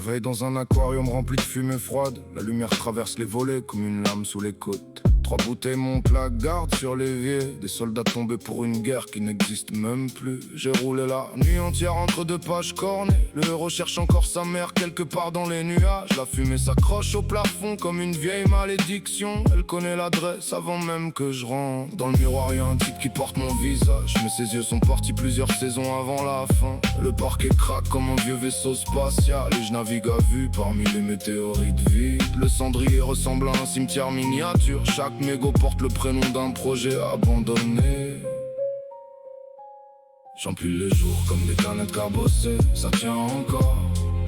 réveille dans un aquarium rempli de fumée froide. La lumière traverse les volets comme une lame sous les côtes. 3 bouteilles montent la garde sur l'évier. Des soldats tombés pour une guerre qui n'existe même plus. J'ai roulé la nuit entière entre 2 pages cornées. Le héros cherche encore sa mère quelque part dans les nuages. La fumée s'accroche au plafond comme une vieille malédiction. Elle connaît l'adresse avant même que je rentre. Dans le miroir y'a un type qui porte mon visage, mais ses yeux sont partis plusieurs saisons avant la fin. Le parquet craque comme un vieux vaisseau spatial et je navigue à vue parmi les météorites vides. Le cendrier ressemble à un cimetière miniature. Chaque mégot porte le prénom d'un projet abandonné. J'empile les jours comme des canettes cabossées. Ça tient encore,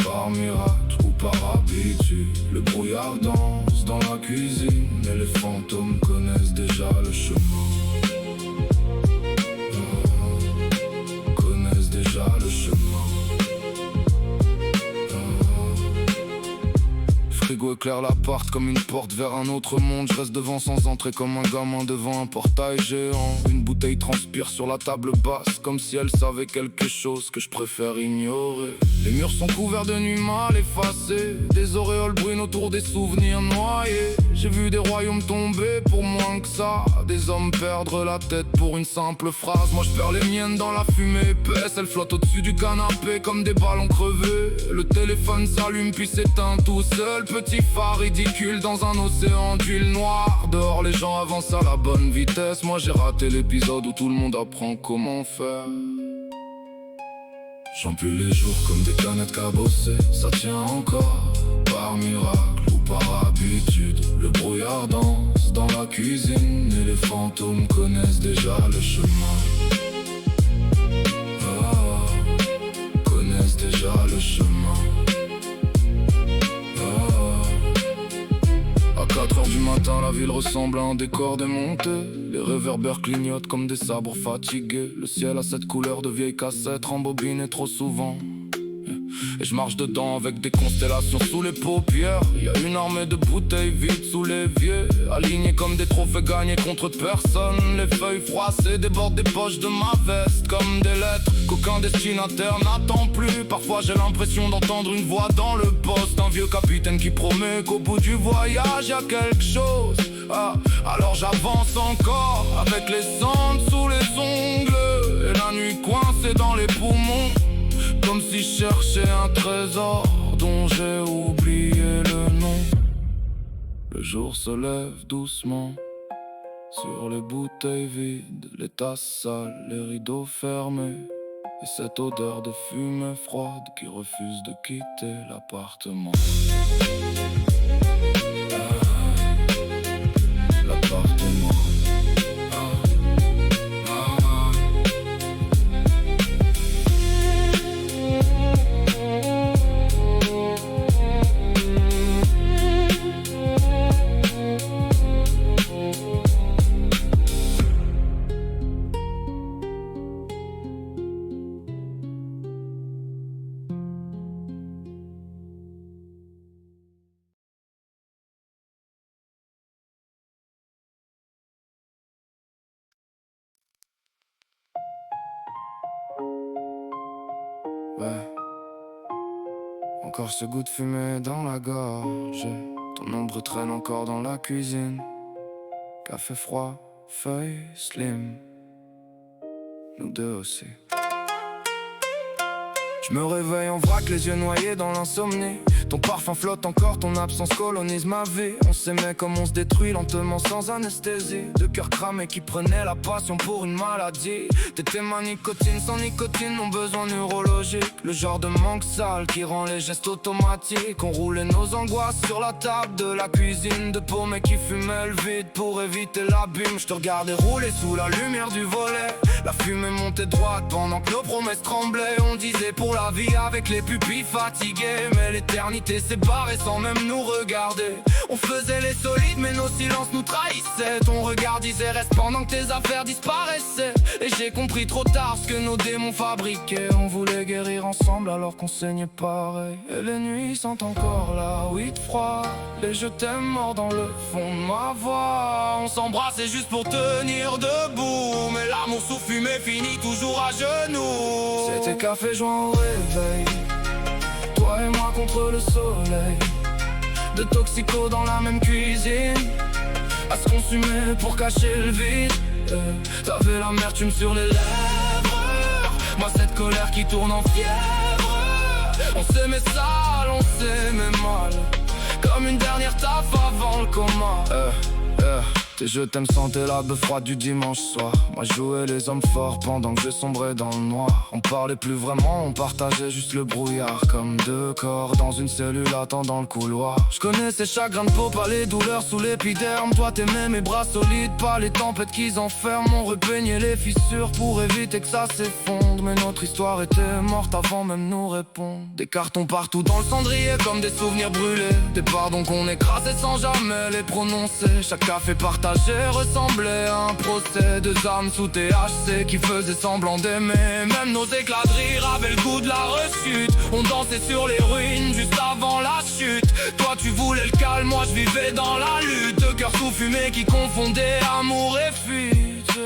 par miracle ou par habitude. Le brouillard danse dans la cuisine et les fantômes connaissent déjà le chemin. Connaissent déjà le chemin. Frigo éclaire l'appart comme une porte vers un autre monde. Je reste devant sans entrer comme un gamin devant un portail géant. Une bouteille transpire sur la table basse comme si elle savait quelque chose que je préfère ignorer. Les murs sont couverts de nuits mal effacées. Des auréoles brûlent autour des souvenirs noyés. J'ai vu des royaumes tomber pour moins que ça. Des hommes perdre la tête pour une simple phrase. Moi je perds les miennes dans la fumée épaisse. Elles flottent au-dessus du canapé comme des ballons crevés. Le téléphone s'allume puis s'éteint tout seul. Petit phare ridicule dans un océan d'huile noire. Dehors les gens avancent à la bonne vitesse. Moi j'ai raté l'épisode où tout le monde apprend comment faire. J'empile les jours comme des canettes cabossées. Ça tient encore, par miracle ou par habitude. Le brouillard danse dans la cuisine et les fantômes connaissent déjà le chemin. Connaissent déjà le chemin. À 4h du matin, la ville ressemble à un décor démonté. Les réverbères clignotent comme des sabres fatigués. Le ciel a cette couleur de vieilles cassettes rembobinées trop souvent. Et je marche dedans avec des constellations sous les paupières. Y a une armée de bouteilles vides sous l'évier, alignées comme des trophées gagnés contre personne. Les feuilles froissées débordent des poches de ma veste comme des lettres qu'aucun destinataire n'attend plus. Parfois j'ai l'impression d'entendre une voix dans le poste, un vieux capitaine qui promet qu'au bout du voyage y a quelque chose. Alors j'avance encore avec les cendres sous les ongles et la nuit coincée dans les poumons, comme si je cherchais un trésor dont j'ai oublié le nom. Le jour se lève doucement sur les bouteilles vides, les tasses sales, les rideaux fermés, et cette odeur de fumée froide qui refuse de quitter l'appartement. L'appartement. Ouais. Encore ce goût de fumée dans la gorge. Ton ombre traîne encore dans la cuisine. Café froid, feuille slim. Nous deux aussi. Je me réveille en vrac, les yeux noyés dans l'insomnie. Ton parfum flotte encore, ton absence colonise ma vie. On s'aimait comme on se détruit lentement sans anesthésie. Deux cœurs cramés qui prenaient la passion pour une maladie. T'étais ma nicotine, sans nicotine, mon besoin neurologique. Le genre de manque sale qui rend les gestes automatiques. On roulait nos angoisses sur la table de la cuisine. De paumés qui fumaient le vide pour éviter l'abîme. Je te regardais rouler sous la lumière du volet. La fumée montait droite pendant que nos promesses tremblaient. On disait pour la vie avec les pupilles fatiguées, mais l'éternité s'est barrée sans même nous regarder. On faisait les solides mais nos silences nous trahissaient. Ton regard disait reste pendant que tes affaires disparaissaient. Et j'ai compris trop tard ce que nos démons fabriquaient. On voulait guérir ensemble alors qu'on saignait pareil. Et les nuits sont encore là, oui froid. Et je t'aime mort dans le fond de ma voix. On s'embrassait juste pour tenir debout, mais l'amour sous fumée finit toujours à genoux. C'était café joint au réveil. Toi Toi et moi contre le soleil, de toxicos dans la même cuisine, à se consumer pour cacher le vide. T'avais l'amertume sur les lèvres, moi cette colère qui tourne en fièvre. On s'aimait sale, on s'aimait mal, comme une dernière taf avant le coma. Tes je t'aime sentaient la beuh froide du dimanche soir. Moi je jouais les hommes forts pendant que je sombrais dans le noir. On parlait plus vraiment, on partageait juste le brouillard, comme deux corps dans une cellule attendant le couloir. Je connais ces chagrins de peau, pas les douleurs sous l'épiderme. Toi t'aimais mes bras solides, pas les tempêtes qu'ils enferment. On repeignait les fissures pour éviter que ça s'effondre. Mais notre histoire était morte avant même nous répondre. Des cartons partout dans le cendrier comme des souvenirs brûlés, des pardons qu'on écrasait sans jamais les prononcer. Chaque café partagé ressemblait à un procès. Deux âmes sous THC qui faisaient semblant d'aimer. Même nos éclats de rire avaient le goût de la rechute. On dansait sur les ruines juste avant la chute. Toi tu voulais le calme, moi je vivais dans la lutte. Deux cœurs sous fumée qui confondaient amour et fuite.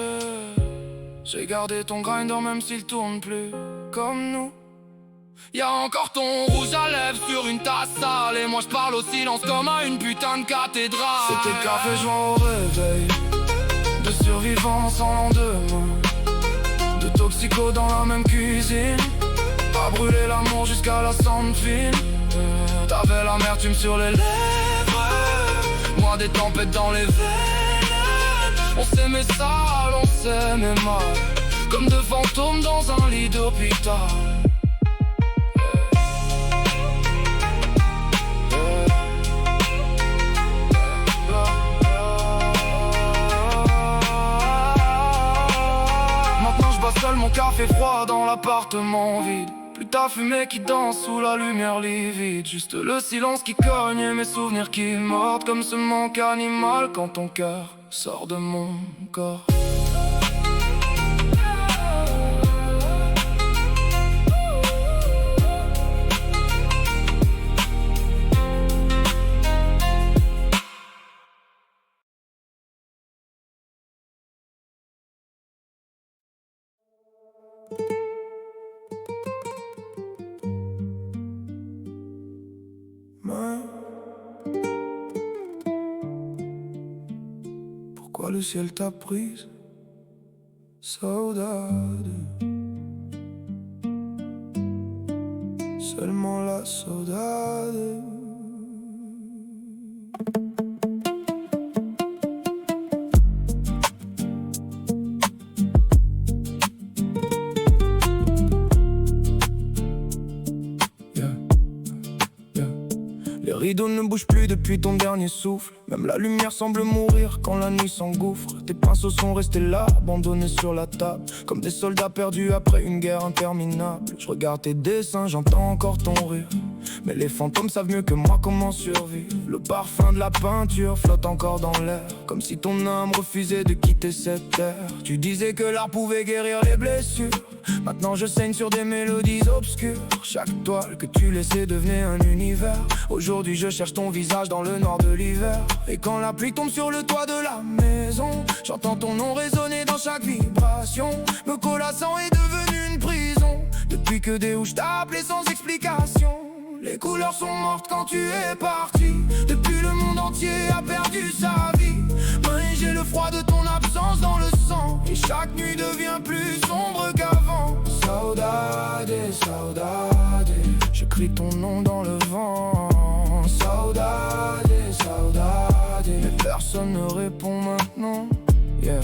J'ai gardé ton grinder même s'il tourne plus comme nous. Y'a encore ton rouge à lèvres sur une tasse sale, et moi je parle au silence comme à une putain de cathédrale. C'était café joint au réveil, de survivants sans lendemain, de toxicos dans la même cuisine, à brûler l'amour jusqu'à la cendre fine. T'avais l'amertume sur les lèvres, moi des tempêtes dans les veines. On s'aimait sale, on s'aimait mal, comme deux fantômes dans un lit d'hôpital. Seul mon café froid dans l'appartement vide. Plus ta fumée qui danse sous la lumière livide. Juste le silence qui cogne et mes souvenirs qui mordent, comme ce manque animal quand ton cœur sort de mon corps. Pourquoi le ciel t'a prise, saudade? Seulement la saudade. Les rideaux ne bougent plus depuis ton dernier souffle. Même la lumière semble mourir quand la nuit s'engouffre. Tes pinceaux sont restés là, abandonnés sur la table, comme des soldats perdus après une guerre interminable. Je regarde tes dessins, j'entends encore ton rire, mais les fantômes savent mieux que moi comment survivre. Le parfum de la peinture flotte encore dans l'air, comme si ton âme refusait de quitter cette terre. Tu disais que l'art pouvait guérir les blessures. Maintenant je saigne sur des mélodies obscures. Chaque toile que tu laissais devenait un univers. Aujourd'hui je cherche ton visage dans le noir de l'hiver. Et quand la pluie tombe sur le toit de la maison, j'entends ton nom résonner dans chaque vibration. Me collassant est devenu une prison. Depuis que des houches t'a appelé sans explication. Les couleurs sont mortes quand tu es parti. Depuis le monde entier a perdu sa vie. Mais j'ai le froid de ton absence dans le sang, et chaque nuit devient plus sombre qu'avant. Saudade, saudade, je crie ton nom dans le vent. Saudade, saudade, mais personne ne répond maintenant. Yeah,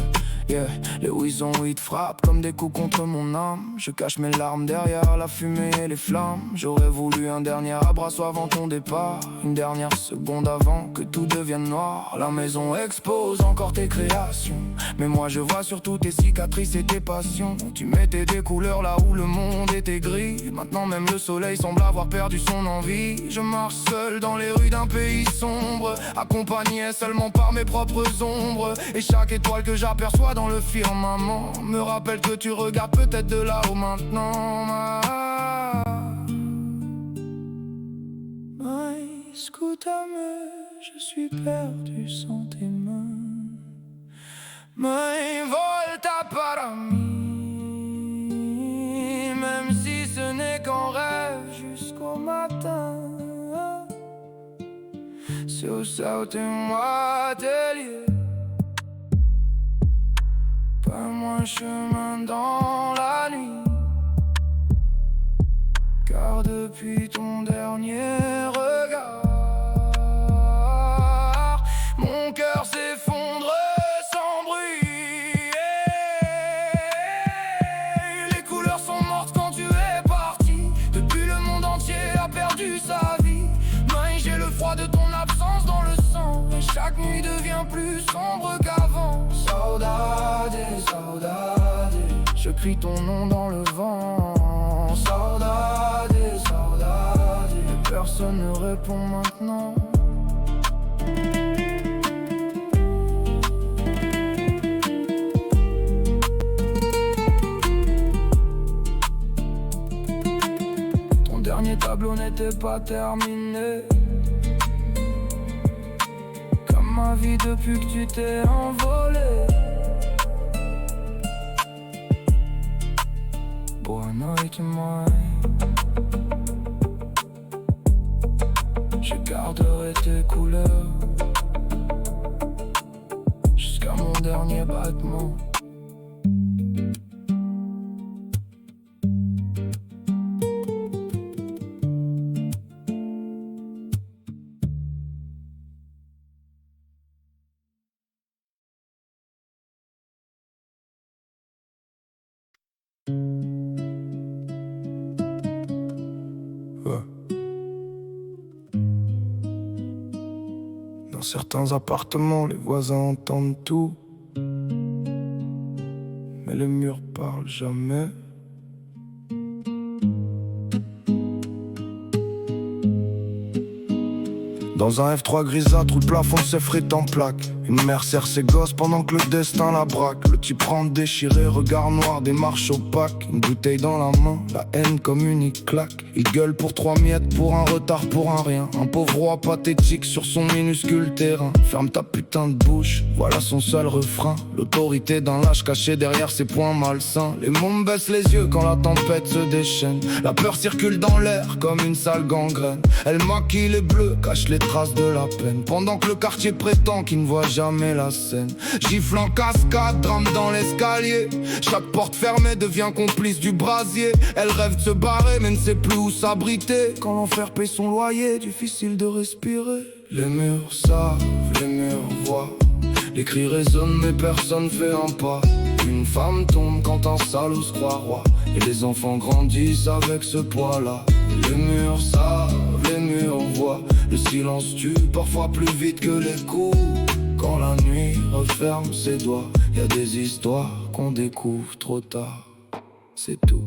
yeah, les 808 frappent comme des coups contre mon âme. Je cache mes larmes derrière la fumée et les flammes. J'aurais voulu un dernier abraço avant ton départ, une dernière seconde avant que tout devienne noir. La maison expose encore tes créations, mais moi je vois surtout tes cicatrices et tes passions. Tu mettais des couleurs là où le monde était gris. Maintenant même le soleil semble avoir perdu son envie. Je marche seul dans les rues d'un pays sombre, accompagné seulement par mes propres ombres. Et chaque étoile que j'aperçois dans le firmament me rappelle que tu regardes peut-être de là-haut maintenant. Écoute-moi, je suis perdu sans tes mains. Mais volta para mí, même si ce n'est qu'en rêve jusqu'au matin. sur certains ateliers. Pas moins chemin dans la nuit, car depuis ton dernier regard, mon cœur s'effondre sans bruit. Les couleurs sont mortes quand tu es parti. Depuis le monde entier a perdu sa vie. Mais j'ai le froid de ton absence dans le sang, et chaque nuit devient plus sombre qu'avant. Saudade, saudade, je crie ton nom dans le vent. Saudade, saudade, et personne ne répond maintenant. Ton dernier tableau n'était pas terminé, comme ma vie depuis que tu t'es envolé. Boa noite, mãe. Je garderai tes couleurs jusqu'à mon dernier battement. Dans certains appartements, les voisins entendent tout, mais les murs parlent jamais. Dans un F3 grisâtre où le plafond s'effrite en plaques, une mère serre ses gosses pendant que le destin la braque. Le type rentre déchiré, regard noir, démarche opaque, une bouteille dans la main, la haine comme unique claque. Il gueule pour 3 miettes, pour un retard, pour un rien. Un pauvre roi pathétique sur son minuscule terrain. Ferme ta putain de bouche, voilà son seul refrain. L'autorité d'un lâche caché derrière ses poings malsains. Les mômes baissent les yeux quand la tempête se déchaîne. La peur circule dans l'air comme une sale gangrène. Elle maquille les bleus, cache les traces de la peine, pendant que le quartier prétend qu'il ne voit jamais la scène. Gifle en cascade, drame dans l'escalier. Chaque porte fermée devient complice du brasier. Elle rêve de se barrer mais ne sait plus où s'abriter. Quand l'enfer paye son loyer, difficile de respirer. Les murs savent, les murs voient. Les cris résonnent mais personne fait un pas. Une femme tombe quand un salaud se croit roi, et les enfants grandissent avec ce poids-là. Les murs savent, les murs voient. Le silence tue parfois plus vite que les coups. Quand la nuit referme ses doigts, y a des histoires qu'on découvre trop tard. C'est tout.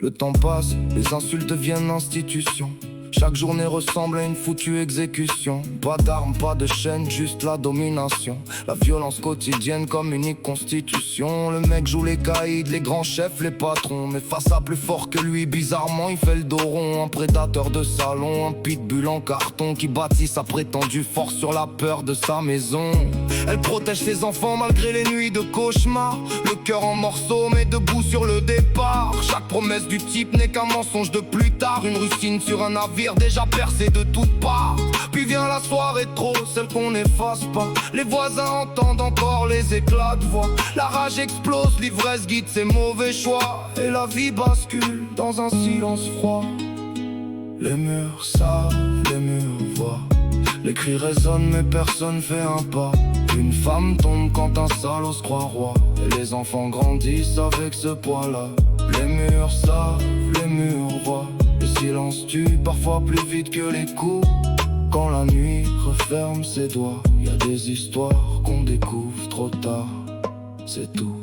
Le temps passe, les insultes deviennent institutions. Chaque journée ressemble à une foutue exécution. Pas d'armes, pas de chaîne, juste la domination. La violence quotidienne comme unique constitution. Le mec joue les caïds, les grands chefs, les patrons. Mais face à plus fort que lui, bizarrement il fait le dos rond. Un prédateur de salon, un pitbull en carton qui bâtit sa prétendue force sur la peur de sa maison. Elle protège ses enfants malgré les nuits de cauchemar. Le cœur en morceaux mais debout sur le départ. Chaque promesse du type n'est qu'un mensonge de plus tard. Une rustine sur un navire déjà percé de toutes parts. Puis vient la soirée de trop, celle qu'on n'efface pas. Les voisins entendent encore les éclats de voix. La rage explose, l'ivresse guide ses mauvais choix. Et la vie bascule dans un silence froid. Les murs savent, les murs voient. Les cris résonnent mais personne fait un pas. Une femme tombe quand un salaud se croit roi, et les enfants grandissent avec ce poids-là. Les murs savent, les murs voient. Le silence tue parfois plus vite que les coups. Quand la nuit referme ses doigts, y a des histoires qu'on découvre trop tard. C'est tout,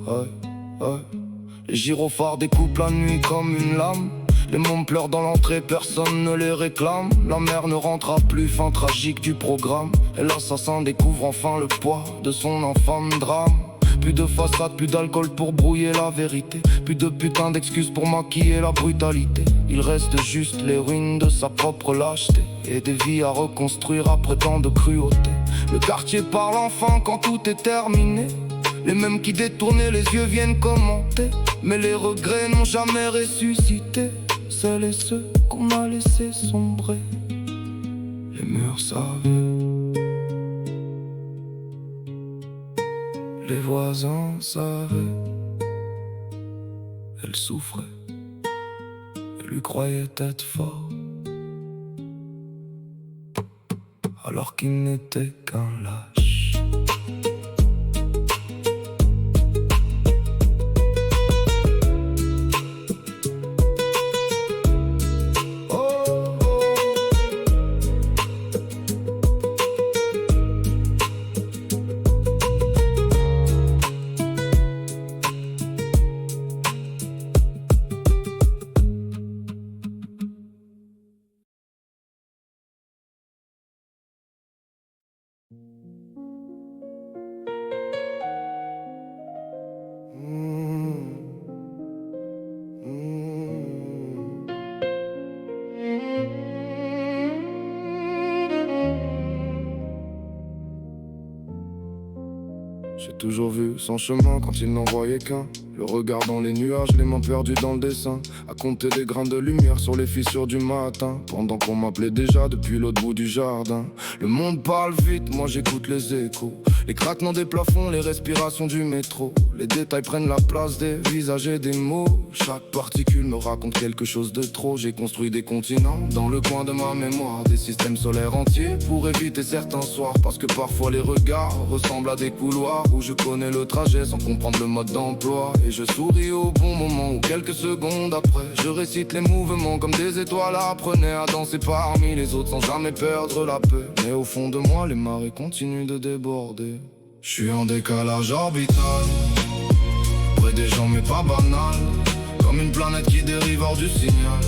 Les gyrophares découpent la nuit comme une lame. Les mômes pleurent dans l'entrée, personne ne les réclame. La mère ne rentrera plus, fin tragique du programme. Et l'assassin découvre enfin le poids de son infâme drame. Plus de façade, plus d'alcool pour brouiller la vérité. Plus de putain d'excuses pour maquiller la brutalité. Il reste juste les ruines de sa propre lâcheté, et des vies à reconstruire après tant de cruauté. Le quartier parle enfin quand tout est terminé. Les mêmes qui détournaient les yeux viennent commenter. Mais les regrets n'ont jamais ressuscité. Celles et ceux qu'on a laissés sombrer. Les murs savaient, les voisins savaient. Elle souffrait, elle lui croyait être fort, alors qu'il n'était qu'un lâche. J'ai toujours vu son chemin quand il n'en voyait qu'un. Le regard dans les nuages, les mains perdues dans le dessin, à compter des grains de lumière sur les fissures du matin, pendant qu'on m'appelait déjà depuis l'autre bout du jardin. Le monde parle vite, moi j'écoute les échos, les craquements des plafonds, les respirations du métro. Les détails prennent la place des visages et des mots. Chaque particule me raconte quelque chose de trop. J'ai construit des continents dans le coin de ma mémoire, des systèmes solaires entiers pour éviter certains soirs. Parce que parfois les regards ressemblent à des couloirs où je connais le trajet sans comprendre le mode d'emploi. Et je souris au bon moment ou quelques secondes après. Je récite les mouvements comme des étoiles apprenaient à danser parmi les autres sans jamais perdre la paix. Mais au fond de moi les marées continuent de déborder. Je suis en décalage orbital, près des gens mais pas banal, comme une planète qui dérive hors du signal.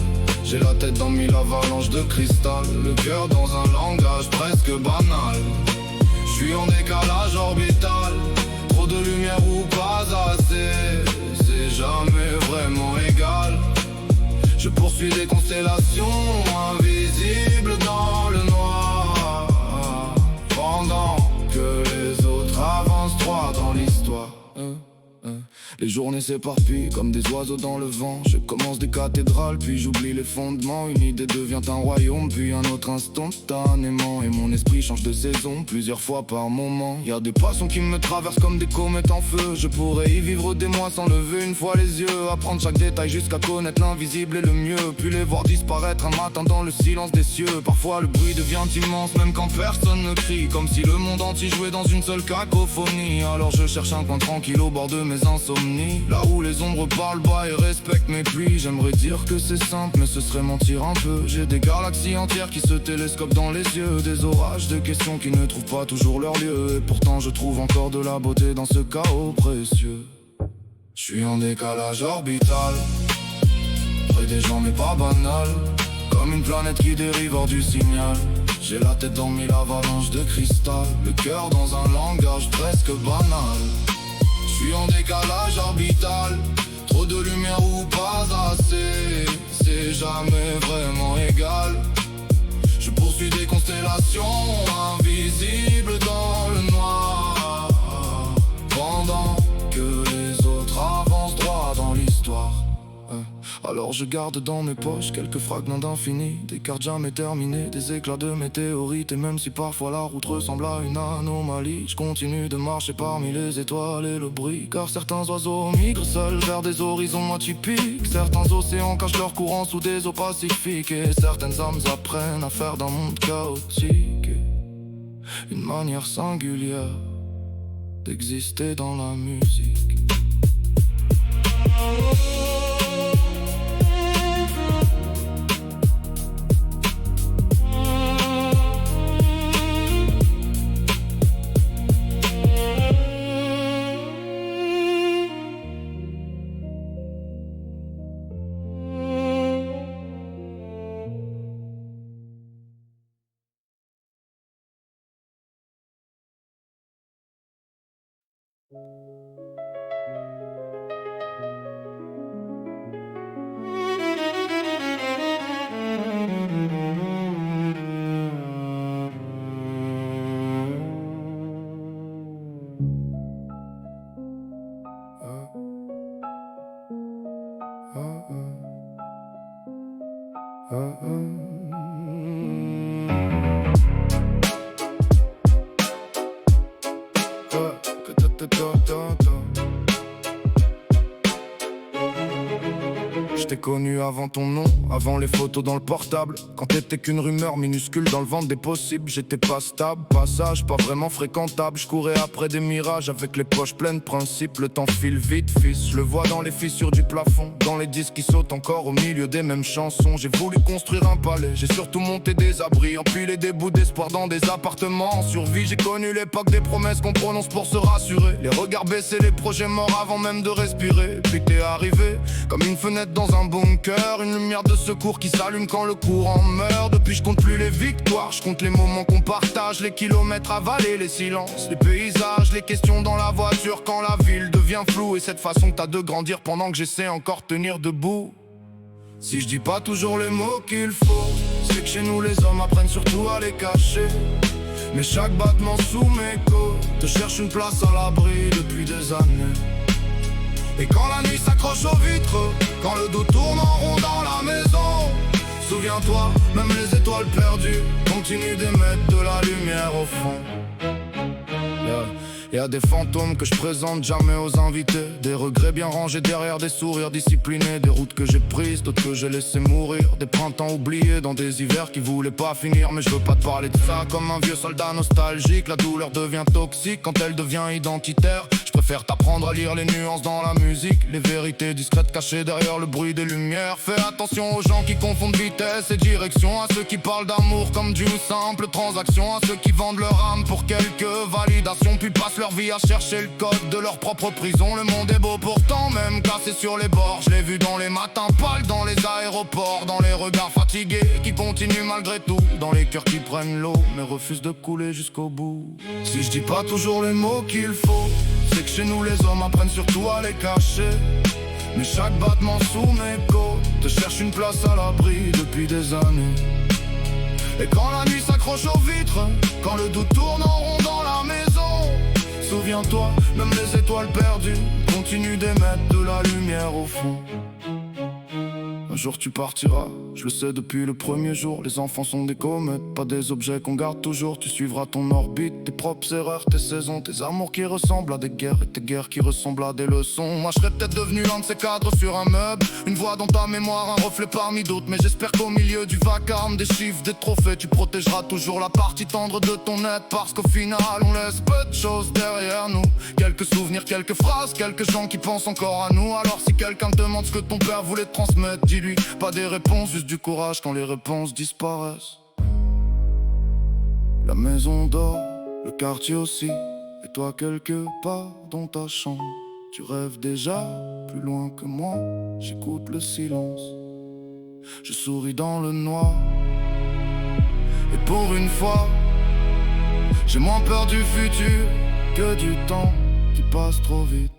J'ai la tête dans mille avalanches de cristal, le cœur dans un langage presque banal. Je suis en décalage orbital, trop de lumière ou pas assez, c'est jamais vraiment égal. Je poursuis des constellations invisibles dans le noir, pendant que les autres avancent droit dans l'histoire. Les journées s'éparpillent comme des oiseaux dans le vent. Je commence des cathédrales, puis j'oublie les fondements. Une idée devient un royaume, puis un autre instantanément. Et mon esprit change de saison plusieurs fois par moment. Y a des passions qui me traversent comme des comètes en feu. Je pourrais y vivre des mois sans lever une fois les yeux, apprendre chaque détail jusqu'à connaître l'invisible et le mieux, puis les voir disparaître un matin dans le silence des cieux. Parfois le bruit devient immense même quand personne ne crie, comme si le monde entier jouait dans une seule cacophonie. Alors je cherche un coin tranquille au bord de mes insomnies, là où les ombres parlent bas et respectent mes pluies. J'aimerais dire que c'est simple mais ce serait mentir un peu. J'ai des galaxies entières qui se télescopent dans les yeux, des orages de questions qui ne trouvent pas toujours leur lieu. Et pourtant je trouve encore de la beauté dans ce chaos précieux. Je suis en décalage orbital, près des gens mais pas banal, comme une planète qui dérive hors du signal. J'ai la tête dans mille avalanches de cristal, le cœur dans un langage presque banal. Je suis en décalage orbital, trop de lumière ou pas assez, c'est jamais vraiment égal. Je poursuis des constellations invisibles dans le noir, pendant que les autres avancent droit dans l'histoire. Alors je garde dans mes poches quelques fragments d'infini, des cartes jamais terminées, des éclats de météorites. Et même si parfois la route ressemble à une anomalie, je continue de marcher parmi les étoiles et le bruit. Car certains oiseaux migrent seuls vers des horizons atypiques, certains océans cachent leurs courants sous des eaux pacifiques, et certaines âmes apprennent à faire d'un monde chaotique une manière singulière d'exister dans la musique. Je t'ai connu avant ton nom, avant les photos dans le portable. Quand t'étais qu'une rumeur minuscule dans le ventre des possibles. J'étais pas stable, pas sage, pas vraiment fréquentable. Je courais après des mirages avec les poches pleines de principes. Le temps file vite, fils, je le vois dans les fissures du plafond, dans les disques qui sautent encore au milieu des mêmes chansons. J'ai voulu construire un palais, j'ai surtout monté des abris, empilé des bouts d'espoir dans des appartements en survie. J'ai connu l'époque des promesses qu'on prononce pour se rassurer, les regards baissés, les projets morts avant même de respirer. Puis t'es arrivé, comme une fenêtre dans un bunker, une lumière de secours qui s'allume quand le courant meurt. Depuis je compte plus les victoires, je compte les moments qu'on partage, les kilomètres avalés, les silences, les paysages, les questions dans la voiture quand la ville devient floue. Et cette façon que t'as de grandir pendant que j'essaie encore tenir debout. Si je dis pas toujours les mots qu'il faut, c'est que chez nous les hommes apprennent surtout à les cacher. Mais chaque battement sous mes côtes te cherche une place à l'abri depuis des années. Et quand la nuit s'accroche aux vitres, quand le dos tourne en rond dans la maison, souviens-toi, même les étoiles perdues continuent d'émettre de la lumière au fond. Y'a des fantômes que je présente jamais aux invités, des regrets bien rangés derrière des sourires disciplinés, des routes que j'ai prises, d'autres que j'ai laissées mourir, des printemps oubliés dans des hivers qui voulaient pas finir. Mais je veux pas te parler de ça comme un vieux soldat nostalgique. La douleur devient toxique quand elle devient identitaire. Je préfère t'apprendre à lire les nuances dans la musique, les vérités discrètes cachées derrière le bruit des lumières. Fais attention aux gens qui confondent vitesse et direction, à ceux qui parlent d'amour comme d'une simple transaction, à ceux qui vendent leur âme pour quelques validations, puis passent leur vie à chercher le code de leur propre prison. Le monde est beau pourtant, même cassé sur les bords. Je l'ai vu dans les matins pâles, dans les aéroports, dans les regards fatigués qui continuent malgré tout, dans les cœurs qui prennent l'eau mais refusent de couler jusqu'au bout. Si je dis pas toujours les mots qu'il faut, c'est que chez nous les hommes apprennent surtout à les cacher. Mais chaque battement sous mes côtes te cherche une place à l'abri depuis des années. Et quand la nuit s'accroche aux vitres, quand le doute tourne en rond dans la maison, souviens-toi, même les étoiles perdues continuent d'émettre de la lumière au fond. Un jour tu partiras, je le sais depuis le premier jour. Les enfants sont des comètes, pas des objets qu'on garde toujours. Tu suivras ton orbite, tes propres erreurs, tes saisons, tes amours qui ressemblent à des guerres et tes guerres qui ressemblent à des leçons. Moi je serais peut-être devenu l'un de ces cadres sur un meuble, une voix dans ta mémoire, un reflet parmi d'autres. Mais j'espère qu'au milieu du vacarme des chiffres, des trophées, tu protégeras toujours la partie tendre de ton être. Parce qu'au final on laisse peu de choses derrière nous, quelques souvenirs, quelques phrases, quelques gens qui pensent encore à nous. Alors si quelqu'un te demande ce que ton père voulait te transmettre, dis-lui pas des réponses, juste du courage quand les réponses disparaissent. La maison dort, le quartier aussi, et toi quelque part dans ta chambre. Tu rêves déjà plus loin que moi, j'écoute le silence. Je souris dans le noir, et pour une fois, j'ai moins peur du futur que du temps qui passe trop vite.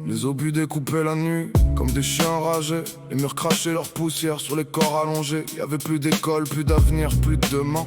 Les obus découpaient la nuit comme des chiens enragés, les murs crachaient leur poussière sur les corps allongés. Y'avait plus d'école, plus d'avenir, plus de demain,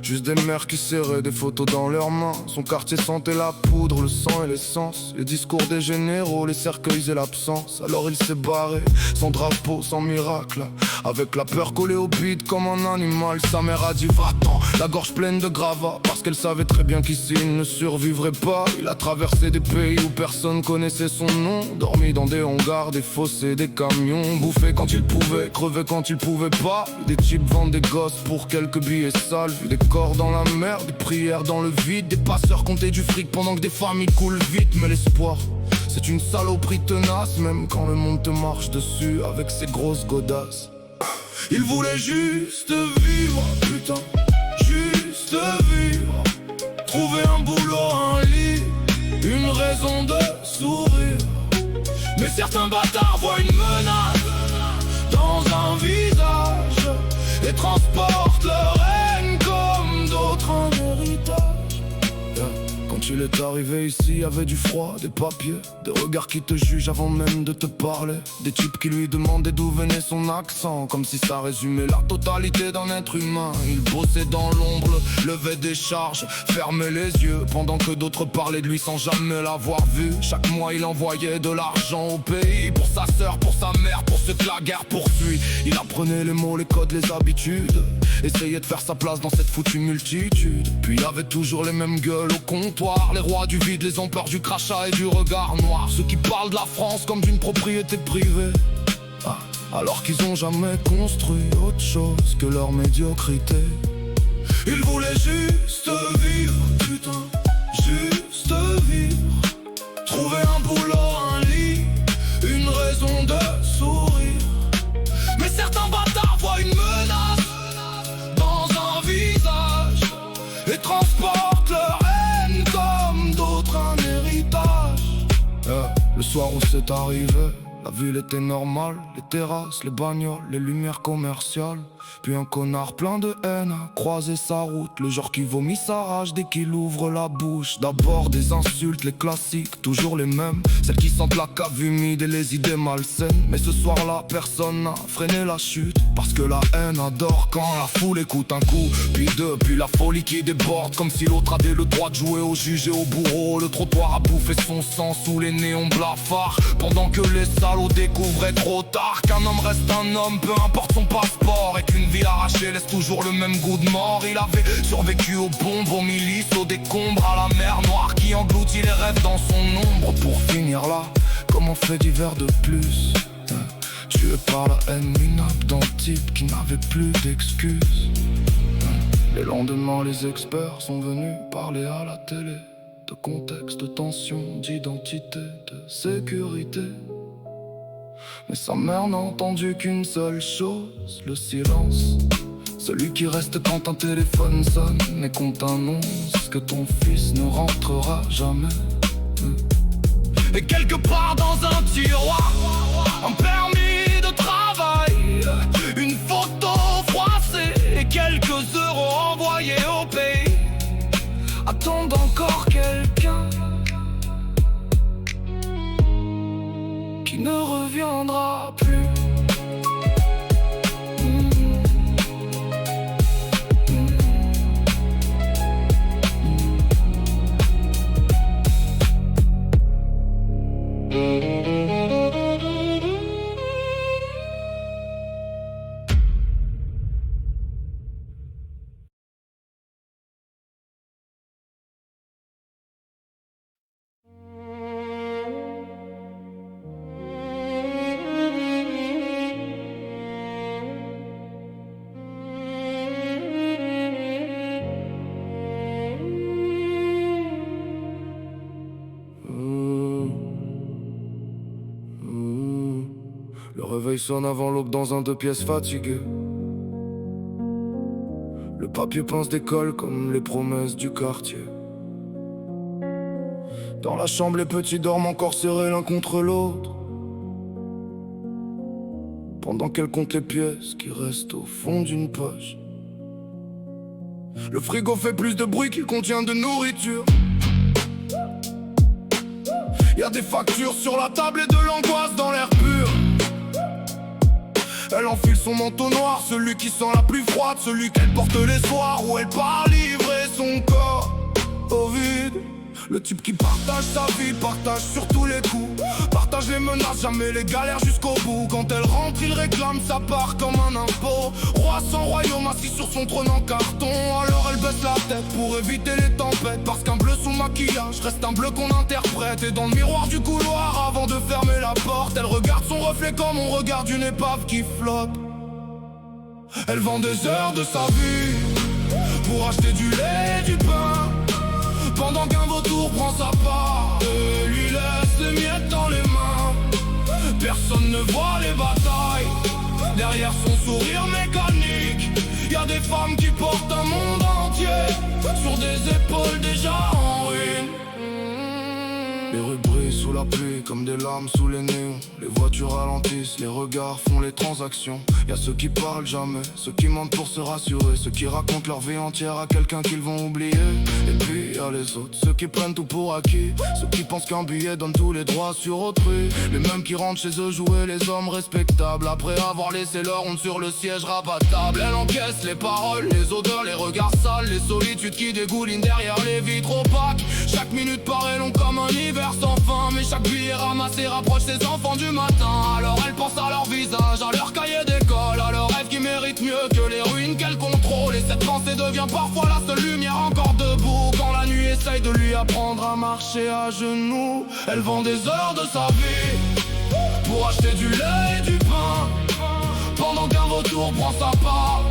juste des mères qui serraient des photos dans leurs mains. Son quartier sentait la poudre, le sang et l'essence, les discours des généraux, les cercueils et l'absence. Alors il s'est barré, sans drapeau, sans miracle, avec la peur collée au bide comme un animal. Sa mère a dit va-t'en, la gorge pleine de gravats, parce qu'elle savait très bien qu'ici il ne survivrait pas. Il a traversé des pays où personne connaissait son nom, dormi dans des hangars, des fossés, des camions, bouffé quand il pouvait, crevé quand il pouvait pas. Des types vendent des gosses pour quelques billets sales, vu des corps dans la mer, des prières dans le vide, des passeurs comptaient du fric pendant que des familles coulent vite. Mais l'espoir, c'est une saloperie tenace, même quand le monde te marche dessus avec ses grosses godasses. Il voulait juste vivre, putain, juste vivre. Trouver un boulot, un lit, une raison de sourire. Mais certains bâtards voient une menace dans un visage et transportent leur haine comme d'autres un héritage. Quand il est arrivé ici, y avait du froid, des papiers, des regards qui te jugent avant même de te parler, des types qui lui demandaient d'où venait son accent, comme si ça résumait la totalité d'un être humain. Il bossait dans l'ombre, levait des charges, fermait les yeux, pendant que d'autres parlaient de lui sans jamais l'avoir vu. Chaque mois il envoyait de l'argent au pays, pour sa sœur, pour sa mère, pour ceux que la guerre poursuit. Il apprenait les mots, les codes, les habitudes, essayait de faire sa place dans cette foutue multitude. Puis il avait toujours les mêmes gueules au comptoir, les rois du vide, les empereurs du crachat et du regard noir, ceux qui parlent de la France comme d'une propriété privée, alors qu'ils ont jamais construit autre chose que leur médiocrité. Ils voulaient juste vivre, putain, juste vivre. Trouver un boulot, un lit, une raison de sourire. Mais certains bâtards voient une menace dans un visage et transportent leur haine comme d'autres un héritage. Le soir où c'est arrivé, la ville était normale, les terrasses, les bagnoles, les lumières commerciales. Puis un connard plein de haine a croisé sa route, le genre qui vomit sa rage dès qu'il ouvre la bouche. D'abord des insultes, les classiques, toujours les mêmes, celles qui sentent la cave humide et les idées malsaines. Mais ce soir-là, personne n'a freiné la chute, parce que la haine adore quand la foule écoute un coup, puis deux, puis la folie qui déborde, comme si l'autre avait le droit de jouer au juge et au bourreau. Le trottoir a bouffé son sang sous les néons blafards, pendant que les salauds découvraient trop tard qu'un homme reste un homme, peu importe son passeport, et qu'une ville arrachée laisse toujours le même goût de mort. Il avait survécu aux bombes, aux milices, aux décombres, à la mer noire qui engloutit les rêves dans son ombre. Pour finir là, comme un fait divers de plus, tué par la haine minable d'un type qui n'avait plus d'excuses. Les lendemains, les experts sont venus parler à la télé de contexte, de tension, d'identité, de sécurité. Mais sa mère n'a entendu qu'une seule chose, le silence. Celui qui reste quand un téléphone sonne et qu'on t'annonce que ton fils ne rentrera jamais. Et quelque part dans un tiroir, un permis de travail, une photo froissée et quelques euros envoyés au pays, attendent encore quelqu'un qui ne reviendra plus. Le réveil sonne avant l'aube dans un 2 pièces fatigué. Le papier pince décolle comme les promesses du quartier. Dans la chambre, les petits dorment encore serrés l'un contre l'autre, pendant qu'elle compte les pièces qui restent au fond d'une poche. Le frigo fait plus de bruit qu'il contient de nourriture. Y'a des factures sur la table et de l'angoisse dans l'air pur. Elle enfile son manteau noir, celui qui sent la plus froide, celui qu'elle porte les soirs où elle part livrer son corps au vide. Le type qui partage sa vie, partage sur tous les coups, partage les menaces, jamais les galères jusqu'au bout. Quand elle rentre, il réclame sa part comme un impôt. Roi sans royaume, assis sur son trône en carton. Alors elle baisse la tête pour éviter les tempêtes, parce qu'un bleu sous maquillage reste un bleu qu'on interprète. Et dans le miroir du couloir, avant de fermer la porte, elle regarde son reflet comme on regarde une épave qui flotte. Elle vend des heures de sa vie pour acheter du lait et du pain, pendant qu'un vautour prend sa part et lui laisse les miettes dans les mains. Personne ne voit les batailles derrière son sourire mécanique. Y'a des femmes qui portent un monde entier sur des épaules déjà en ruine. Les rues brillent sous la pluie comme des larmes sous les néons. Les voitures ralentissent, les regards font les transactions. Y'a ceux qui parlent jamais, ceux qui mentent pour se rassurer, ceux qui racontent leur vie entière à quelqu'un qu'ils vont oublier. Et puis y'a les autres, ceux qui prennent tout pour acquis, ceux qui pensent qu'un billet donne tous les droits sur autrui. Les mêmes qui rentrent chez eux jouer les hommes respectables après avoir laissé leur honte sur le siège rabattable. Elle encaisse les paroles, les odeurs, les regards sales, les solitudes qui dégoulinent derrière les vitres opaques. Chaque minute paraît long comme un hiver sans fin, mais chaque billet ramassé rapproche ses enfants du matin. Alors elle pense à leur visage, à leur cahier d'école, à leurs rêves qui méritent mieux que les ruines qu'elle contrôle. Et cette pensée devient parfois la seule lumière encore debout quand la nuit essaye de lui apprendre à marcher à genoux. Elle vend des heures de sa vie pour acheter du lait et du pain, pendant qu'un vautour prend sa part,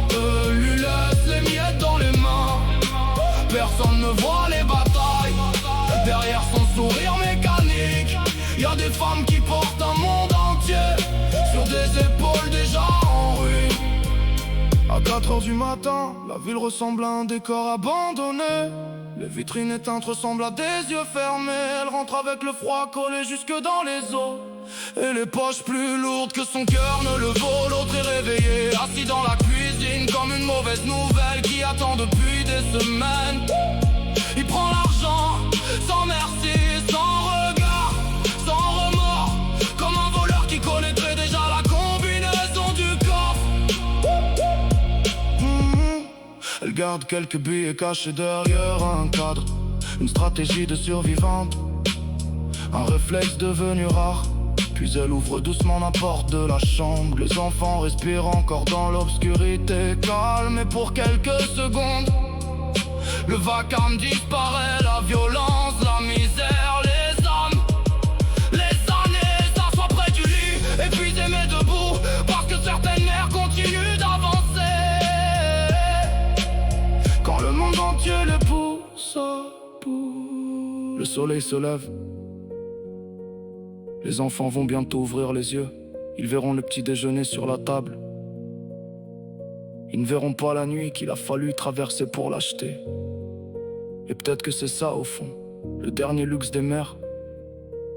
lui laisse les miettes dans les mains. Personne ne voit les batailles derrière son sourire mécanique. Y'a des femmes qui portent un monde entier sur des épaules déjà en ruine. À 4h du matin, la ville ressemble à un décor abandonné. Les vitrines éteintes ressemblent à des yeux fermés. Elle rentre avec le froid collé jusque dans les os et les poches plus lourdes que son cœur ne le vaut. L'autre est réveillé, assis dans la cuisine comme une mauvaise nouvelle qui attend depuis des semaines. Il prend l'argent sans merci, sans regard, sans remords, comme un voleur qui connaîtrait déjà la combinaison du coffre. Elle garde quelques billets cachés derrière un cadre, une stratégie de survivante, un réflexe devenu rare. Puis elle ouvre doucement la porte de la chambre. Les enfants respirent encore dans l'obscurité calme. Et pour quelques secondes, le vacarme disparaît, la violence, la misère, les âmes. Les années s'assoient près du lit, épuisées mais debout, parce que certaines mères continuent d'avancer. Quand le monde entier les pousse au bout. Le soleil se lève. Les enfants vont bientôt ouvrir les yeux. Ils verront le petit déjeuner sur la table. Ils ne verront pas la nuit qu'il a fallu traverser pour l'acheter. Et peut-être que c'est ça au fond, le dernier luxe des mères,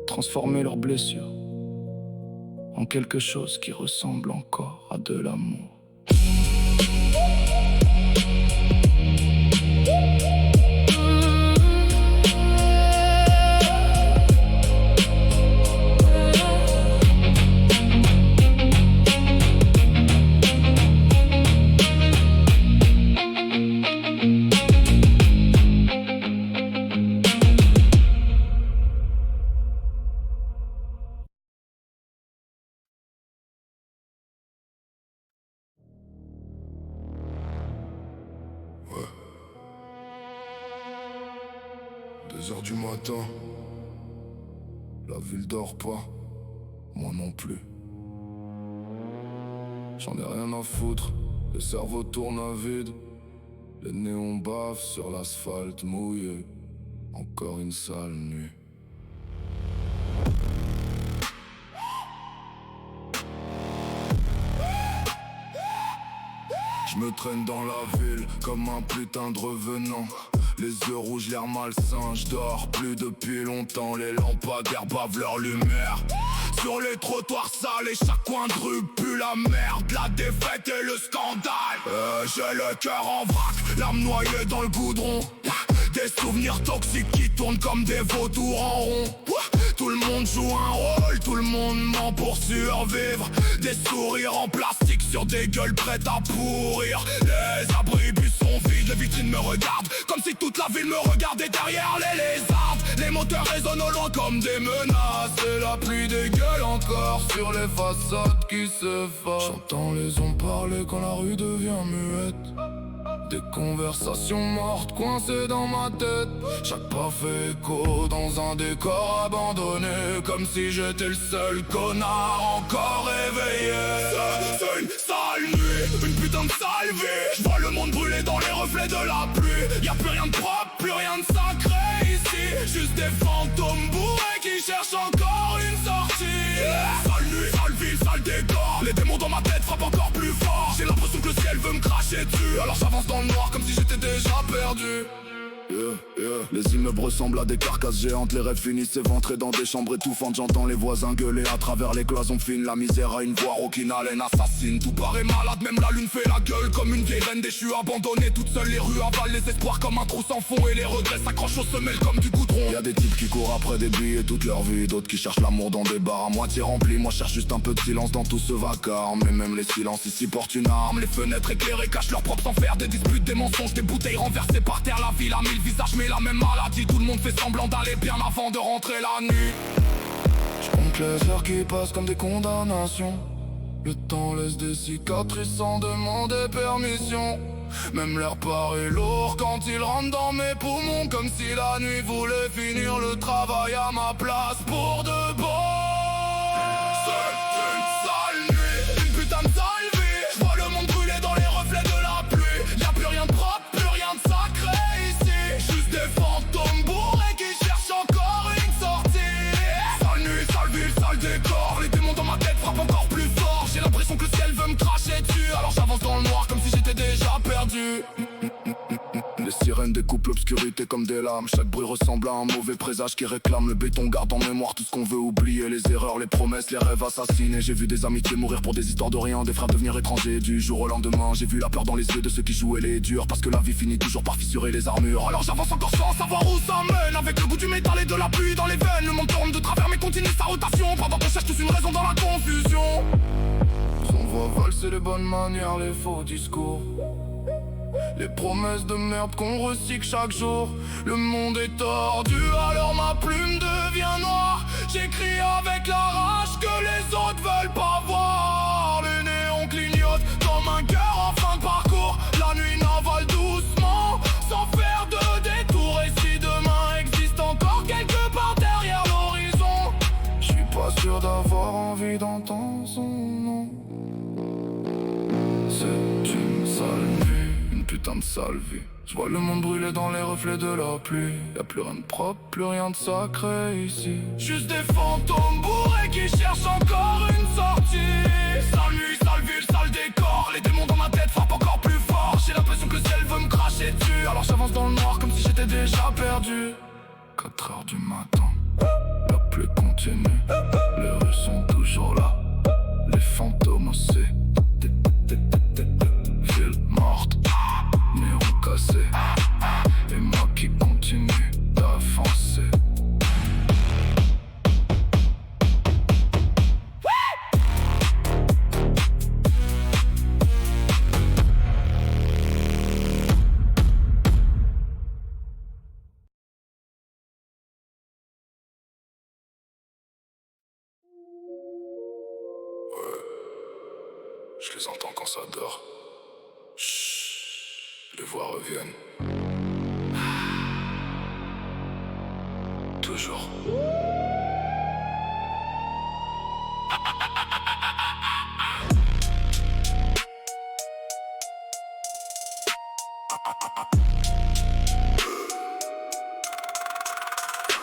transformer leurs blessures en quelque chose qui ressemble encore à de l'amour. Ouais. 2h du matin, la ville dort pas, moi non plus. J'en ai rien à foutre, le cerveau tourne à vide. Les néons bavent sur l'asphalte mouillé. Encore une sale nuit. Je me traîne dans la ville comme un putain de revenant. Les yeux rouges, l'air malsain, je dors plus depuis longtemps. Les lampadaires bavent leur lumière sur les trottoirs sales et chaque coin de rue pue la merde, la défaite et le scandale. J'ai le cœur en vrac, l'âme noyée dans le goudron. Des souvenirs toxiques qui tournent comme des vautours en rond. Tout le monde joue un rôle, tout le monde ment pour survivre. Des sourires en plastique sur des gueules prêtes à pourrir. Les abribus sont vides, les vitrines me regardent comme si toute la ville me regardait derrière les lézards. Les moteurs résonnent au loin comme des menaces. Et la pluie dégueule encore sur les façades qui se fâchent. J'entends les ondes parler quand la rue devient muette. Des conversations mortes coincées dans ma tête. Chaque pas fait écho dans un décor abandonné. Comme si j'étais le seul connard encore éveillé. C'est une sale nuit, une putain de sale vie. J'vois le monde brûler dans les reflets de la pluie. Y'a plus rien de propre, plus rien de sacré ici. Juste des fantômes bourrés qui cherchent encore une sortie. Sale nuit, sale ville, sale décor. Les démons dans ma tête frappent encore plus fort. J'ai l'impression que le ciel veut me cracher dessus. Alors j'avance dans le noir comme si j'étais déjà perdu. Les immeubles ressemblent à des carcasses géantes. Les rêves finissent éventrés dans des chambres étouffantes. J'entends les voisins gueuler à travers les cloisons fines. La misère a une voix rauquine, haleine assassine. Tout paraît malade, même la lune fait la gueule comme une vieille reine déchue, abandonnée toute seule. Les rues avalent les espoirs comme un trou sans fond. Et les regrets s'accrochent aux semelles comme du goudron. Y'a des types qui courent après des billets toute leur vie. D'autres qui cherchent l'amour dans des bars à moitié remplis. Moi je cherche juste un peu de silence dans tout ce vacarme. Mais même les silences ici portent une arme. Les fenêtres éclairées cachent leurs propres enfers. Des disputes, des mensonges, des bouteilles renversées par terre. La ville a mille visages mais la même maladie. Tout le monde fait semblant d'aller bien avant de rentrer la nuit. Je compte les heures qui passent comme des condamnations. Le temps laisse des cicatrices sans demander permission. Même l'air paraît lourd quand il rentre dans mes poumons. Comme si la nuit voulait finir le travail à ma place pour de bon. C'est une sale nuit, une putain de sale vie. J'vois le monde brûler dans les reflets de la pluie. Y'a plus rien de propre, plus rien de sacré ici. Juste des fantômes bourrés qui cherchent encore une sortie. Sale nuit, sale ville, sale décor. Les démons dans ma tête frappent encore plus fort. J'ai l'impression que le ciel veut me cracher dessus. Alors j'avance dans le noir comme si j'étais déjà perdu. Les sirènes découpent l'obscurité comme des lames. Chaque bruit ressemble à un mauvais présage qui réclame. Le béton garde en mémoire tout ce qu'on veut oublier. Les erreurs, les promesses, les rêves assassinés. J'ai vu des amitiés mourir pour des histoires de rien. Des frères devenir étrangers du jour au lendemain. J'ai vu la peur dans les yeux de ceux qui jouaient les durs. Parce que la vie finit toujours par fissurer les armures. Alors j'avance encore sans savoir où ça mène. Avec le goût du métal et de la pluie dans les veines. Le monde tourne de travers mais continue sa rotation. Pendant qu'on cherche tous une raison dans la confusion. On voit valser les bonnes manières, les faux discours. Les promesses de merde qu'on recycle chaque jour. Le monde est tordu, alors ma plume devient noire. J'écris avec la rage que les autres veulent pas voir. Les néons clignotent comme un cœur en fin de parcours. La nuit n'avale doucement, sans faire de détour. Et si demain existe encore quelque part derrière l'horizon, je suis pas sûr d'avoir envie d'entendre son nom. C'est une sale nuit, putain de sale vie. Je vois le monde brûler dans les reflets de la pluie. Y'a plus rien de propre, plus rien de sacré ici. Juste des fantômes bourrés qui cherchent encore une sortie. Sale nuit, sale ville, sale décor. Les démons dans ma tête frappent encore plus fort. J'ai l'impression que le ciel veut me cracher dessus. Alors j'avance dans le noir comme si j'étais déjà perdu. 4 heures du matin, la pluie continue. Les rues sont toujours là, les fantômes aussi. Ville morte, néon cassé. Et moi qui continue d'avancer. Je les entends quand ça dort. Chut, les voix reviennent. Toujours.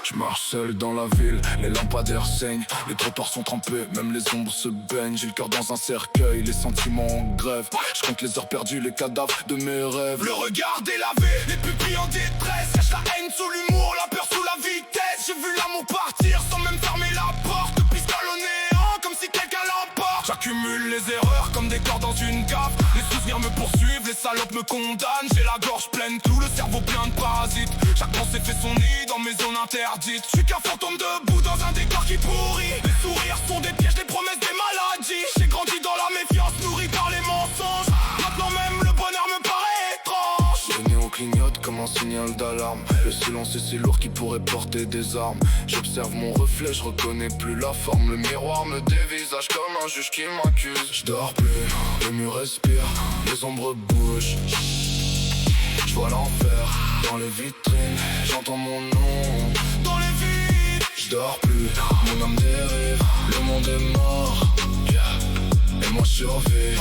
Je marche seul dans la ville, les lampadaires saignent. Les trottoirs sont trempés, même les ombres se baignent. J'ai le cœur dans un cercueil, les sentiments en grève. Je compte les heures perdues, les cadavres de mes rêves. Le regard délavé, les pupilles en détresse. Cache la haine sous l'humour, la peur sous la vitesse. J'ai vu l'amour partir sans même fermer la porte. Pistole au néant, comme si quelqu'un l'emporte. J'accumule les erreurs comme des corps dans une gaffe. Les souvenirs me poursuivent, les salopes me condamnent. J'ai la gorge pleine, tout le cerveau plein de parasites. Chaque pensée fait son nid dans mes zones interdites. Je suis qu'un fantôme debout dans un décor qui pourrit. Les sourires sont des pièges, les promesses des maladies. J'ai grandi dans la méfiance, nourri par les mensonges. Maintenant même le bonheur me paraît étrange. Les néons clignotent comme un signal d'alarme. Le silence est si lourd qu'il pourrait porter des armes. J'observe mon reflet, je reconnais plus la forme. Le miroir me dévisage comme un juge qui m'accuse. Je dors plus, le mur respire, les ombres bougent. Je vois l'enfer dans les vitrines, j'entends mon nom dans les vides. Je dors plus, mon âme dérive, le monde est mort, yeah. Et moi je survis,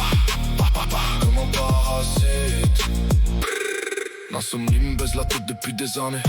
comme un parasite. L'insomnie me baise la tête depuis des années.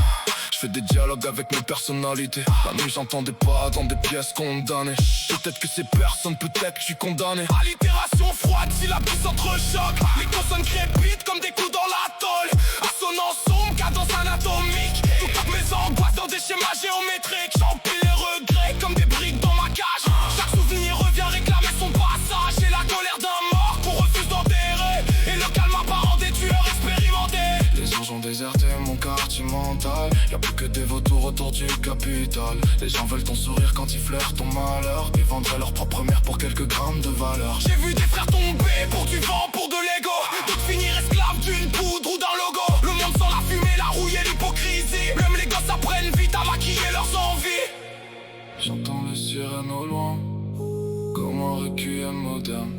Je fais des dialogues avec mes personnalités. La nuit j'entends des pas dans des pièces condamnées. Peut-être que c'est personne, peut-être que je suis condamné. Allitération froide si la puce entrechoque. Les consonnes crépitent comme des coups dans la tôle. Assonance sombre, cadence anatomique. Tout comme mes angoisses dans des schémas géométriques. J'empile les regrets comme des briques dans ma cage. Chaque souvenir revient réclamer son passage. J'ai la colère d'un mort qu'on refuse d'enterrer. Et le calme apparent des tueurs expérimentés. Les anges ont déserté mon quartier mental. Y'a plus que des vautours autour du capital. Les gens veulent ton sourire quand ils flairent ton malheur. Ils vendraient leur propre mère pour quelques grammes de valeur. J'ai vu des frères tomber pour du vent, pour de l'ego. D'autres finir esclaves d'une poudre ou d'un logo. Le monde sans la fumée, la rouille et l'hypocrisie. Même les gosses apprennent vite à maquiller leurs envies. J'entends les sirènes au loin, comme un requiem moderne.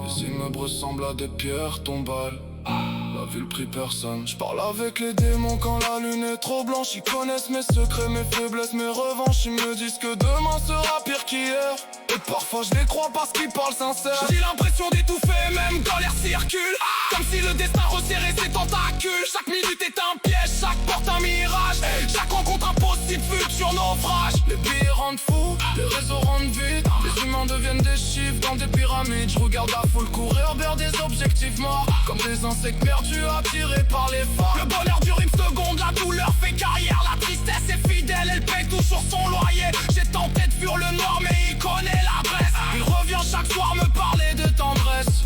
Les immeubles ressemblent à des pierres tombales. La ville prie personne. J'parle avec les démons quand la lune est trop blanche. Ils connaissent mes secrets, mes faiblesses, mes revanches. Ils me disent que demain sera pire qu'hier. Et parfois je les crois parce qu'ils parlent sincère. J'ai l'impression d'étouffer même quand l'air circule. Comme si le destin resserrait ses tentacules. Chaque minute est un piège, chaque porte un mirage. Chaque rencontre impossible futur naufrage. Les billets rendent fous, les réseaux rendent vide. Les humains deviennent des chiffres dans des pyramides. Je regarde la foule courir vers des objectifs morts. Comme des insectes perdus attirés par les phares. Le bonheur dure une seconde, la douleur fait carrière. La tristesse est fidèle, elle paye toujours son loyer. J'ai tenté de fuir le noir mais il connaît l'adresse. Il revient chaque soir me parler de tendresse.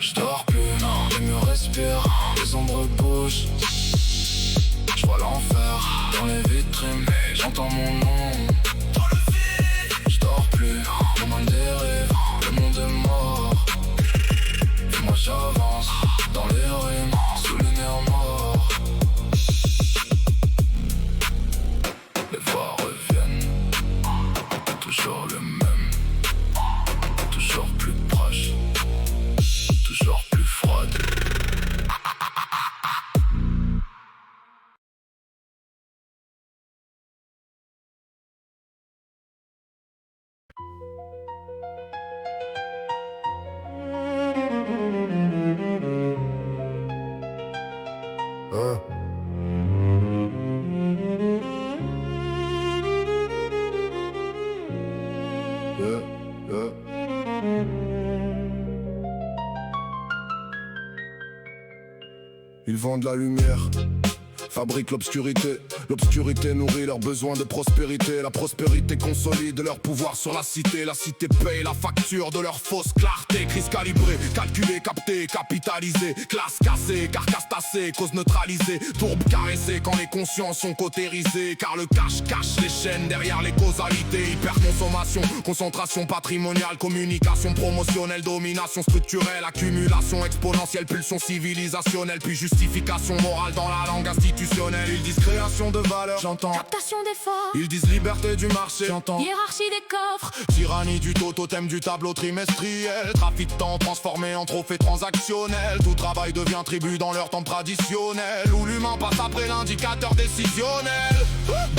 Je dors plus, les murs respirent, les ombres bougent. Je vois l'enfer dans les vitrines, j'entends mon nom dans le vide. Je dors plus, mon âme dérive, le monde est mort. Et moi j'avance dans les rimes, sous le néant mort. Les voix reviennent, toujours le même, toujours plus proche, toujours plus froide. Ils vendent la lumière, fabriquent l'obscurité. L'obscurité nourrit leurs besoins de prospérité. La prospérité consolide leur pouvoir sur la cité. La cité paye la facture de leur fausse clarté. Crise calibrée, calculée, captée, capitalisée. Classe cassée, carcasse tassée, cause neutralisée. Tourbe caressée quand les consciences sont cautérisées. Car le cash cache les chaînes derrière les causalités. Hyperconsommation, concentration patrimoniale, communication promotionnelle, domination structurelle, accumulation exponentielle, pulsion civilisationnelle, puis justification morale dans la langue institutionnelle. Ils disent création de valeur, j'entends captation d'efforts. Ils disent liberté du marché, j'entends Hiérarchie des coffres. Tyrannie du totem du tableau trimestriel. Trafic de temps transformé en trophée transactionnel. Tout travail devient tribut dans leur temps traditionnel, où l'humain passe après l'indicateur décisionnel.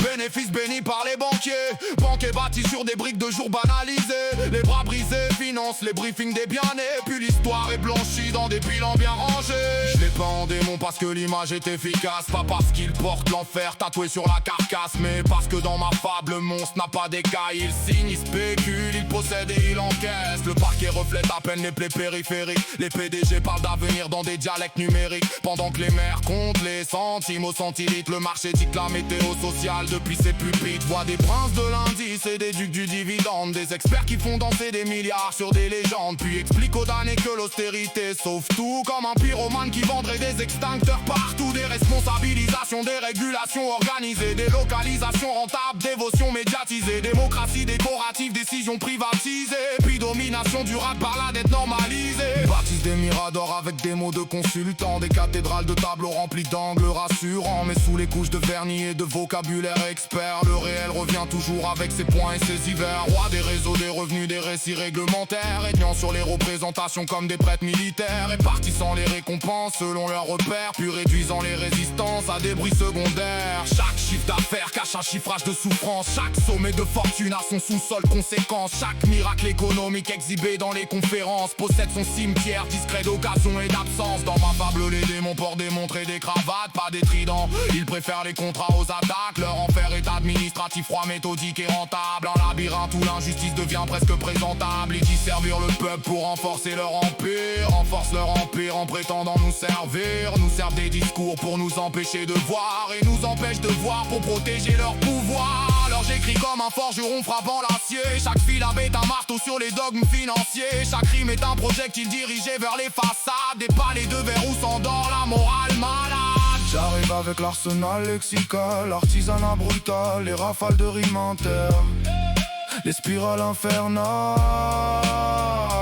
Bénéfice béni par les banquiers. Banquet bâti sur des briques de jours banalisés. Les bras brisés financent les briefings des bien-nés. Puis l'histoire est blanchie dans des bilans bien rangés. Je l'ai pas en démon parce que l'image est efficace. Pas parce qu'il porte l'enfer tatoué sur la carcasse, mais parce que dans ma fable le monstre n'a pas d'écailles. Il signe, il spécule, il possède et il encaisse. Le parquet reflète à peine les plaies périphériques. Les PDG parlent d'avenir dans des dialectes numériques, pendant que les maires comptent les centimes au centilitre. Le marché dicte la météo sociale depuis ses pupitres. Voix des princes de l'indice et des ducs du dividende. Des experts qui font danser des milliards sur des légendes, puis expliquent aux damnés que l'austérité sauve tout. Comme un pyromane qui vendrait des extincteurs partout. Des responsabilisations, des régulations organisées, des localisations rentables, dévotion médiatisée, démocratie décorative, décision privatisée, puis domination durable par la dette normalisée. Bâtissent des miradors avec des mots de consultants, des cathédrales de tableaux remplies d'angles rassurants. Mais sous les couches de vernis et de vocabulaire expert, le réel revient toujours avec ses points et ses hivers. Roi des réseaux, des revenus, des récits réglementaires, régnant sur les représentations comme des prêtres militaires, répartissant les récompenses selon leurs repères, puis réduisant les résistances à des bruits secondaires. Chaque chiffre d'affaires cache un chiffrage de souffrance, chaque sommet de fortune a son sous-sol conséquence. Chaque miracle économique exhibé dans les conférences possède son cimetière discret d'occasion et d'absence. Dans ma fable, les démons portent des montres et des cravates, pas des tridents. Ils préfèrent les contrats aux attaques. Leur enfer est administratif, froid, méthodique et rentable. Un labyrinthe où l'injustice devient presque présentable. Ils disent servir le peuple pour renforcer leur empire, renforcent leur empire en prétendant nous servir. Nous servent des discours pour nous empêcher de voir et nous empêchent de voir pour protéger leur pouvoir. Alors j'écris comme un forgeron frappant l'acier. Chaque syllabe est un marteau sur les dogmes financiers. Chaque rime est un projectile dirigé vers les façades, des palais de verre où s'endort la morale malade. J'arrive avec l'arsenal lexical, l'artisanat brutal, les rafales de rimes inter, les spirales infernales.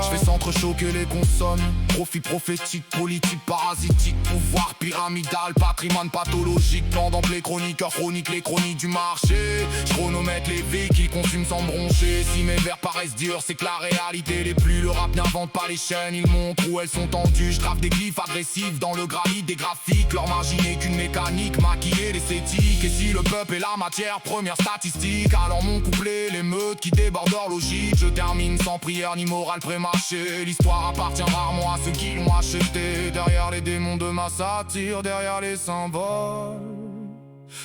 Je fais s'entrechoquer les consonnes, profit prophétique, politique parasitique, pouvoir pyramidal, patrimoine pathologique, plan d'emblée chroniqueur chronique, les chroniques du marché. Je chronomètre les vies qui consument sans broncher. Si mes vers paraissent durs, c'est que la réalité les plus. Le rap n'invente pas les chaînes, ils montrent où elles sont tendues. Je grave des glyphes agressifs dans le granit des graphiques. Leur magie n'est qu'une mécanique maquillée d'esthétique. Et si le peuple est la matière première statistique, alors mon couplet, l'émeute qui déborde logique. Je termine sans prière ni morale prémâchée. L'histoire appartient rarement à ceux qui l'ont acheté. Derrière les démons de ma satire, derrière les symboles,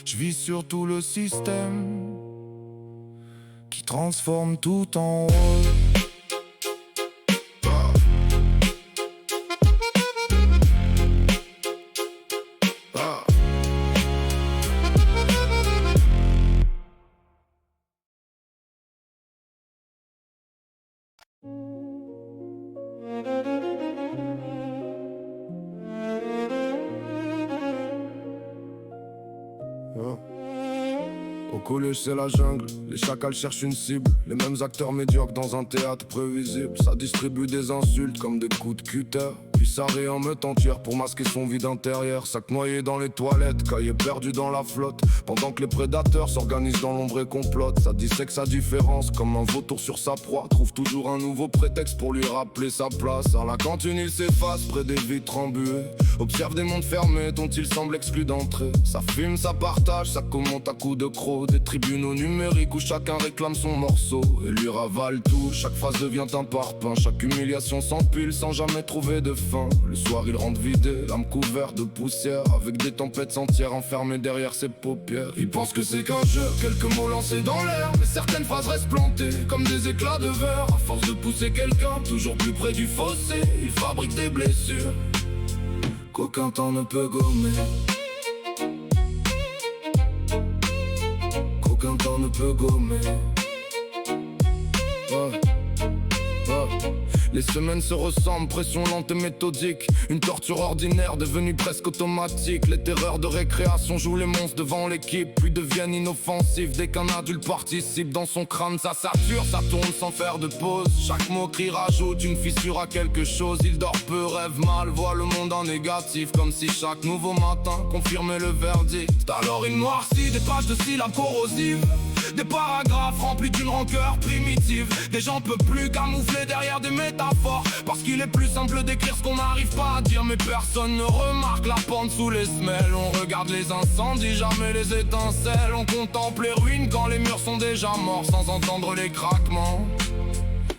je vis sur tout le système qui transforme tout en rôle. Au collège c'est la jungle, les chacals cherchent une cible. Les mêmes acteurs médiocres dans un théâtre prévisible. Ça distribue des insultes comme des coups de cutter, puis ça réémeute entière pour masquer son vide intérieur. Sac noyé dans les toilettes, cahier perdu dans la flotte, pendant que les prédateurs s'organisent dans l'ombre et complotent. Ça dissèque sa différence comme un vautour sur sa proie, trouve toujours un nouveau prétexte pour lui rappeler sa place. À la cantine il s'efface près des vitres embuées, observe des mondes fermés dont il semble exclu d'entrée. Ça fume, ça partage, ça commente à coups de crocs, des tribunaux numériques où chacun réclame son morceau et lui ravale tout. Chaque phrase devient un parpaing, chaque humiliation s'empile sans jamais trouver de fin. Le soir il rentre vidé, l'âme couverte de poussière, avec des tempêtes entières enfermées derrière ses paupières. Il pense que c'est qu'un jeu, quelques mots lancés dans l'air, mais certaines phrases restent plantées comme des éclats de verre. À force de pousser quelqu'un toujours plus près du fossé, il fabrique des blessures qu'aucun temps ne peut gommer, qu'aucun temps ne peut gommer. Les semaines se ressemblent, pression lente et méthodique, une torture ordinaire devenue presque automatique. Les terreurs de récréation jouent les monstres devant l'équipe, puis deviennent inoffensifs dès qu'un adulte participe. Dans son crâne ça sature, ça tourne sans faire de pause. Chaque moquerie rajoute une fissure à quelque chose. Il dort peu, rêve mal, voit le monde en négatif, comme si chaque nouveau matin confirmait le verdict. Alors il noircit des pages de syllabes corrosives, des paragraphes remplis d'une rancœur primitive. Des gens peu plus camouflés derrière des métaphores, parce qu'il est plus simple d'écrire ce qu'on n'arrive pas à dire. Mais personne ne remarque la pente sous les semelles. On regarde les incendies, jamais les étincelles. On contemple les ruines quand les murs sont déjà morts, sans entendre les craquements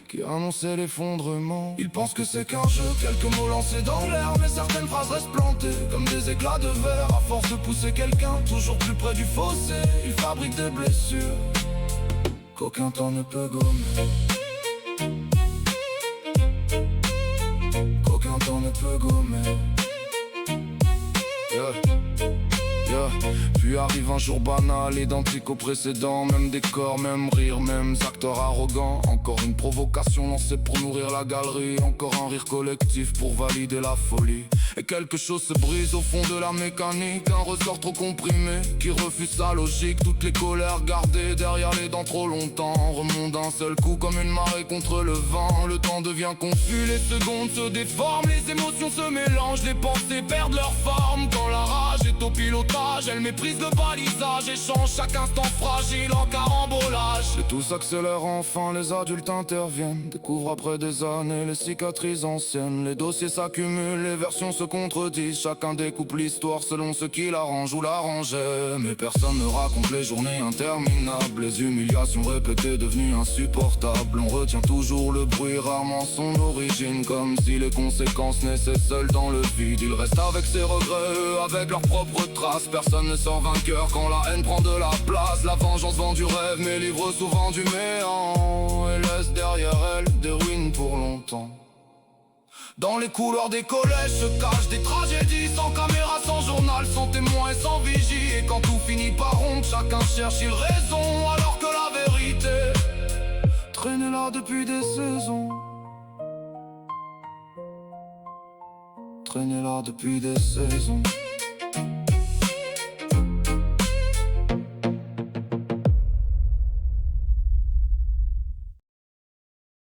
qui annonçaient l'effondrement. Il pense que c'est qu'un jeu, quelques mots lancés dans l'air, mais certaines phrases restent plantées comme des éclats de verre. À force de pousser quelqu'un toujours plus près du fossé, il fabrique des blessures qu'aucun temps ne peut gommer, qu'aucun temps ne peut gommer. Puis arrive un jour banal, identique au précédent. Même décor, même rire, mêmes acteurs arrogants. Encore une provocation lancée pour nourrir la galerie. Encore un rire collectif pour valider la folie. Et quelque chose se brise au fond de la mécanique. Un ressort trop comprimé qui refuse sa logique. Toutes les colères gardées derrière les dents trop longtemps remontent d'un seul coup comme une marée contre le vent. Le temps devient confus, les secondes se déforment. Les émotions se mélangent, les pensées perdent leur forme. Quand la rage est au pilotage, elle méprise le balisage et change chaque instant fragile en carambolage. Et tout s'accélère enfin, les adultes interviennent. Découvrent après des années les cicatrices anciennes. Les dossiers s'accumulent, les versions se contredisent. Chacun découpe l'histoire selon ce qui l'arrange ou l'arrangeait. Mais personne ne raconte les journées interminables. Les humiliations répétées devenues insupportables. On retient toujours le bruit, rarement son origine. Comme si les conséquences naissaient seules dans le vide. Il reste avec ses regrets, eux, avec leurs propres traces. Personne ne sort vainqueur quand la haine prend de la place. La vengeance vend du rêve mais livre souvent du méant. Et laisse derrière elle des ruines pour longtemps. Dans les couloirs des collèges se cachent des tragédies. Sans caméra, sans journal, sans témoin et sans vigie. Et quand tout finit par rompre, chacun cherche une raison. Alors que la vérité traînait là depuis des saisons. Traînait là depuis des saisons.